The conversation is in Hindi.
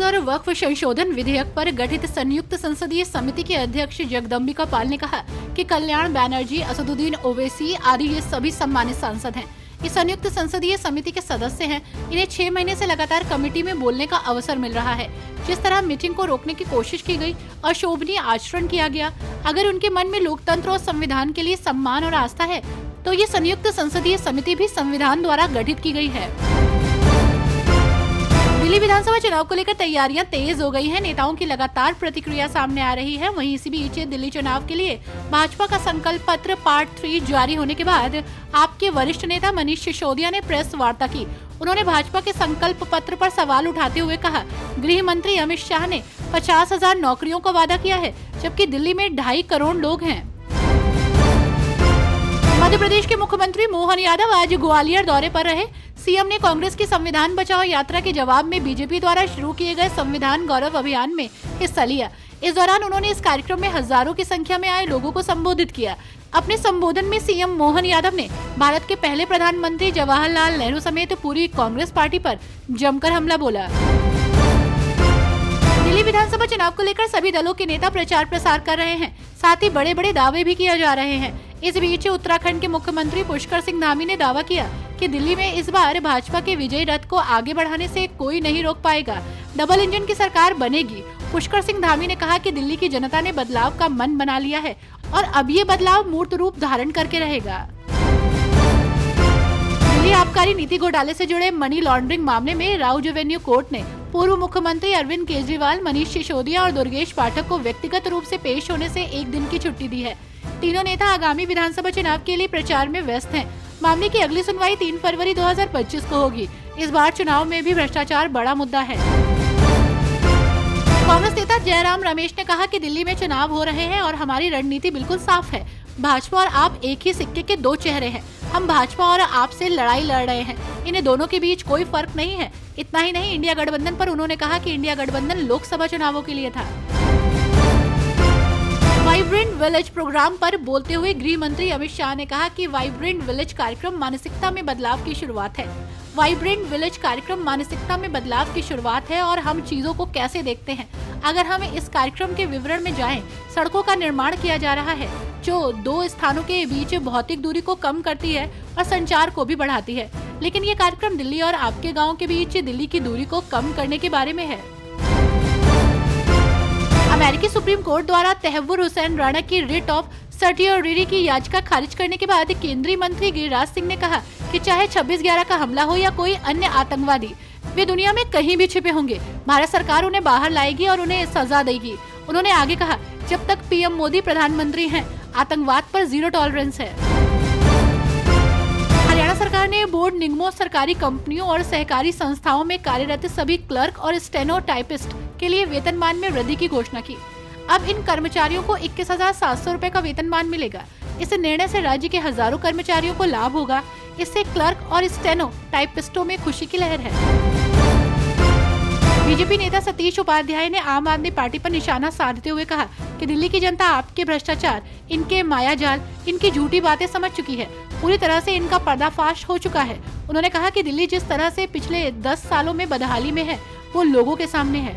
और वक्फ संशोधन विधेयक पर गठित संयुक्त संसदीय समिति के अध्यक्ष जगदम्बिका पाल ने कहा कि कल्याण बैनर्जी, असदुद्दीन ओवैसी आदि ये सभी सम्मानित सांसद हैं। ये संयुक्त संसदीय समिति के सदस्य हैं। इन्हें 6 महीने से लगातार कमेटी में बोलने का अवसर मिल रहा है। जिस तरह मीटिंग को रोकने की कोशिश की गई, अशोभनीय आचरण किया गया। अगर उनके मन में लोकतंत्र और संविधान के लिए सम्मान और आस्था है तो ये संयुक्त संसदीय समिति भी संविधान द्वारा गठित की गई है। दिल्ली विधानसभा चुनाव को लेकर तैयारियां तेज हो गई हैं। नेताओं की लगातार प्रतिक्रिया सामने आ रही है। वहीं इसी बीच दिल्ली चुनाव के लिए भाजपा का संकल्प पत्र पार्ट 3 जारी होने के बाद आपके वरिष्ठ नेता मनीष सिसोदिया ने प्रेस वार्ता की। उन्होंने भाजपा के संकल्प पत्र पर सवाल उठाते हुए कहा, गृह मंत्री अमित शाह ने 50,000 नौकरियों का वादा किया है, जबकि दिल्ली में 2.5 करोड़ लोग हैं। मध्य प्रदेश के मुख्यमंत्री मोहन यादव आज ग्वालियर दौरे पर रहे। सीएम ने कांग्रेस की संविधान बचाओ यात्रा के जवाब में बीजेपी द्वारा शुरू किए गए संविधान गौरव अभियान में हिस्सा लिया। इस दौरान उन्होंने इस कार्यक्रम में हजारों की संख्या में आए लोगों को संबोधित किया। अपने संबोधन में सीएम मोहन यादव ने भारत के पहले प्रधानमंत्री जवाहरलाल नेहरू समेत पूरी कांग्रेस पार्टी पर जमकर हमला बोला। दिल्ली विधानसभा चुनाव को लेकर सभी दलों के नेता प्रचार प्रसार कर रहे हैं। साथ ही बड़े बड़े दावे भी किए जा रहे हैं। इस बीच उत्तराखंड के मुख्यमंत्री पुष्कर सिंह धामी ने दावा किया कि दिल्ली में इस बार भाजपा के विजयी रथ को आगे बढ़ाने से कोई नहीं रोक पाएगा। डबल इंजन की सरकार बनेगी। पुष्कर सिंह धामी ने कहा कि दिल्ली की जनता ने बदलाव का मन बना लिया है और अब ये बदलाव मूर्त रूप धारण करके रहेगा। दिल्ली आबकारी नीति घोटाले से जुड़े मनी लॉन्ड्रिंग मामले में राउज एवेन्यू कोर्ट ने पूर्व मुख्यमंत्री अरविंद केजरीवाल, मनीष सिसोदिया और दुर्गेश पाठक को व्यक्तिगत रूप से पेश होने से 1 दिन की छुट्टी दी है। तीनों नेता आगामी विधानसभा चुनाव के लिए प्रचार में व्यस्त हैं। मामले की अगली सुनवाई 3 फरवरी 2025 को होगी। इस बार चुनाव में भी भ्रष्टाचार बड़ा मुद्दा है। कांग्रेस नेता जयराम रमेश ने कहा कि दिल्ली में चुनाव हो रहे हैं और हमारी रणनीति बिल्कुल साफ है। भाजपा और आप एक ही सिक्के के 2 चेहरे हैं। हम भाजपा और आप से लड़ाई लड़ रहे हैं। इन्हें दोनों के बीच कोई फर्क नहीं है। इतना ही नहीं, इंडिया गठबंधन पर उन्होंने कहा कि इंडिया गठबंधन लोकसभा चुनावों के लिए था। वाइब्रेंट विलेज प्रोग्राम पर बोलते हुए गृह मंत्री अमित शाह ने कहा कि वाइब्रेंट विलेज कार्यक्रम मानसिकता में बदलाव की शुरुआत है। वाइब्रेंट विलेज कार्यक्रम मानसिकता में बदलाव की शुरुआत है और हम चीजों को कैसे देखते हैं। अगर हम इस कार्यक्रम के विवरण में जाएं, सड़कों का निर्माण किया जा रहा है जो 2 स्थानों के बीच भौतिक दूरी को कम करती है और संचार को भी बढ़ाती है। लेकिन ये कार्यक्रम दिल्ली और आपके गाँव के बीच दिल्ली की दूरी को कम करने के बारे में है। अमेरिकी सुप्रीम कोर्ट द्वारा तहव्वुर हुसैन राणा की रिट ऑफ सर्टियोरिटी की याचिका खारिज करने के बाद केंद्रीय मंत्री गिरिराज सिंह ने कहा कि चाहे 26/11 का हमला हो या कोई अन्य आतंकवादी, वे दुनिया में कहीं भी छिपे होंगे, भारत सरकार उन्हें बाहर लाएगी और उन्हें सजा देगी। उन्होंने आगे कहा, जब तक पीएम मोदी प्रधानमंत्री हैं, आतंकवाद पर 0 टॉलरेंस है। हरियाणा सरकार ने बोर्ड निगमों, सरकारी कंपनियों और सहकारी संस्थाओं में कार्यरत सभी क्लर्क और स्टेनो टाइपिस्ट के लिए वेतनमान में वृद्धि की घोषणा की। अब इन कर्मचारियों को 21,700 रुपए का वेतनमान मिलेगा। इस निर्णय से राज्य के हजारों कर्मचारियों को लाभ होगा। इससे क्लर्क और स्टेनो टाइपिस्टों में खुशी की लहर है। बीजेपी नेता सतीश उपाध्याय ने आम आदमी पार्टी पर निशाना साधते हुए कहा कि दिल्ली की जनता आपके भ्रष्टाचार, इनके मायाजाल, इनकी झूठी बातें समझ चुकी है। पूरी तरह से इनका पर्दाफाश हो चुका है। उन्होंने कहा कि दिल्ली जिस तरह से पिछले 10 सालों में बदहाली में है, वो लोगों के सामने है।